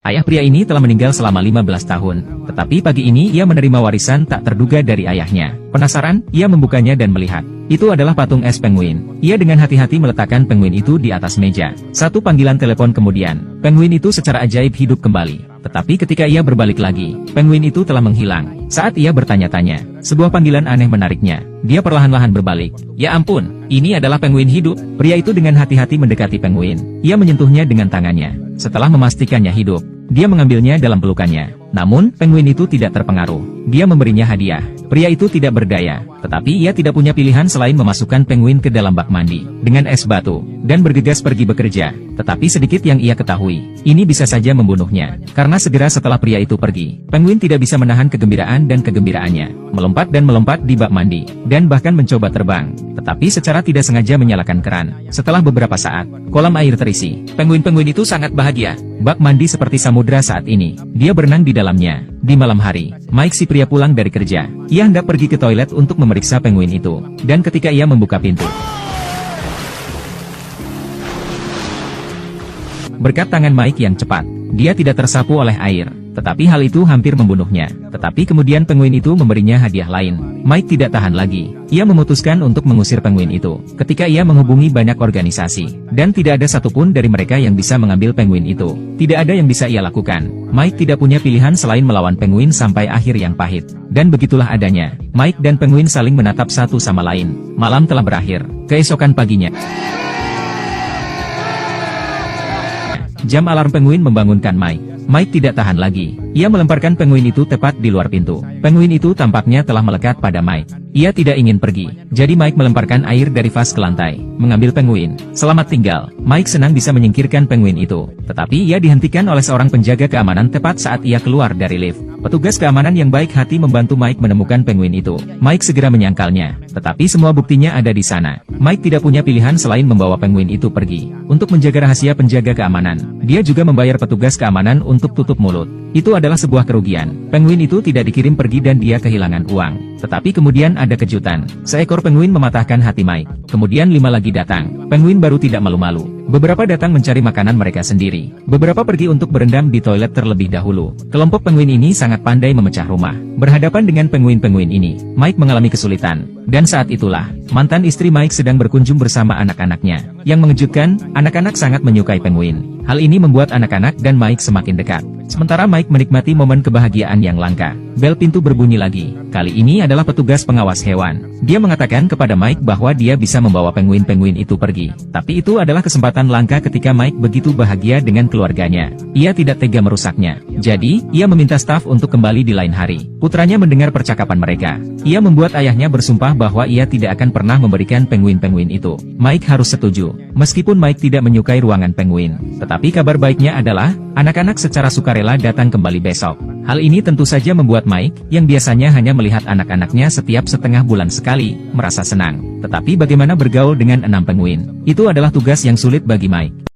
Ayah pria ini telah meninggal selama 15 tahun, tetapi pagi ini ia menerima warisan tak terduga dari ayahnya. Penasaran, ia membukanya dan melihat. Itu adalah patung es penguin. Ia dengan hati-hati meletakkan penguin itu di atas meja. Satu panggilan telepon kemudian, penguin itu secara ajaib hidup kembali. Tetapi ketika ia berbalik lagi, penguin itu telah menghilang. Saat ia bertanya-tanya, sebuah panggilan aneh menariknya. Dia perlahan-lahan berbalik. Ya ampun, ini adalah penguin hidup. Pria itu dengan hati-hati mendekati penguin. Ia menyentuhnya dengan tangannya. Setelah memastikannya hidup, dia mengambilnya dalam pelukannya. Namun, penguin itu tidak terpengaruh. Dia memberinya hadiah. Pria itu tidak berdaya, tetapi ia tidak punya pilihan selain memasukkan penguin ke dalam bak mandi dengan es batu, dan bergegas pergi bekerja. Tetapi sedikit yang ia ketahui, ini bisa saja membunuhnya. Karena segera setelah pria itu pergi, penguin tidak bisa menahan kegembiraan dan kegembiraannya, melompat dan melompat di bak mandi, dan bahkan mencoba terbang. Tetapi secara tidak sengaja menyalakan keran. Setelah beberapa saat, kolam air terisi. Penguin-penguin itu sangat bahagia. Bak mandi seperti samudra saat ini. Dia berenang di dalamnya. Di malam hari, Mike si pria pulang dari kerja. Ia hendak pergi ke toilet untuk memeriksa penguin itu. Dan ketika ia membuka pintu, berkat tangan Mike yang cepat, dia tidak tersapu oleh air. Tetapi hal itu hampir membunuhnya. Tetapi kemudian penguin itu memberinya hadiah lain. Mike tidak tahan lagi. Ia memutuskan untuk mengusir penguin itu. Ketika ia menghubungi banyak organisasi, dan tidak ada satupun dari mereka yang bisa mengambil penguin itu. Tidak ada yang bisa ia lakukan. Mike tidak punya pilihan selain melawan penguin sampai akhir yang pahit. Dan begitulah adanya. Mike dan penguin saling menatap satu sama lain. Malam telah berakhir. Keesokan paginya, jam alarm penguin membangunkan Mike. Mike tidak tahan lagi. Ia melemparkan penguin itu tepat di luar pintu. Penguin itu tampaknya telah melekat pada Mike. Ia tidak ingin pergi. Jadi Mike melemparkan air dari vas ke lantai, mengambil penguin. Selamat tinggal. Mike senang bisa menyingkirkan penguin itu. Tetapi ia dihentikan oleh seorang penjaga keamanan tepat saat ia keluar dari lift. Petugas keamanan yang baik hati membantu Mike menemukan penguin itu. Mike segera menyangkalnya. Tetapi semua buktinya ada di sana. Mike tidak punya pilihan selain membawa penguin itu pergi. Untuk menjaga rahasia penjaga keamanan, dia juga membayar petugas keamanan untuk tutup mulut. Itu adalah sebuah kerugian. Penguin itu tidak dikirim pergi dan dia kehilangan uang. Tetapi kemudian ada kejutan. Seekor penguin mematahkan hati Mike. Kemudian 5 lagi datang. Penguin baru tidak malu-malu. Beberapa datang mencari makanan mereka sendiri. Beberapa pergi untuk berendam di toilet terlebih dahulu. Kelompok penguin ini sangat pandai memecah rumah. Berhadapan dengan penguin-penguin ini, Mike mengalami kesulitan. Dan saat itulah, mantan istri Mike sedang berkunjung bersama anak-anaknya. Yang mengejutkan, anak-anak sangat menyukai penguin. Hal ini membuat anak-anak dan Mike semakin dekat. Sementara Mike menikmati momen kebahagiaan yang langka. Bel pintu berbunyi lagi. Kali ini adalah petugas pengawas hewan. Dia mengatakan kepada Mike bahwa dia bisa membawa penguin-penguin itu pergi. Tapi itu adalah kesempatan langka ketika Mike begitu bahagia dengan keluarganya. Ia tidak tega merusaknya. Jadi, ia meminta staf untuk kembali di lain hari. Putranya mendengar percakapan mereka. Ia membuat ayahnya bersumpah bahwa ia tidak akan pernah memberikan penguin-penguin itu. Mike harus setuju. Meskipun Mike tidak menyukai ruangan penguin. Tetapi kabar baiknya adalah, anak-anak secara sukarela datang kembali besok. Hal ini tentu saja membuat Mike, yang biasanya hanya melihat anak-anaknya setiap setengah bulan sekali, merasa senang. Tetapi bagaimana bergaul dengan 6 penguin? Itu adalah tugas yang sulit bagi Mike.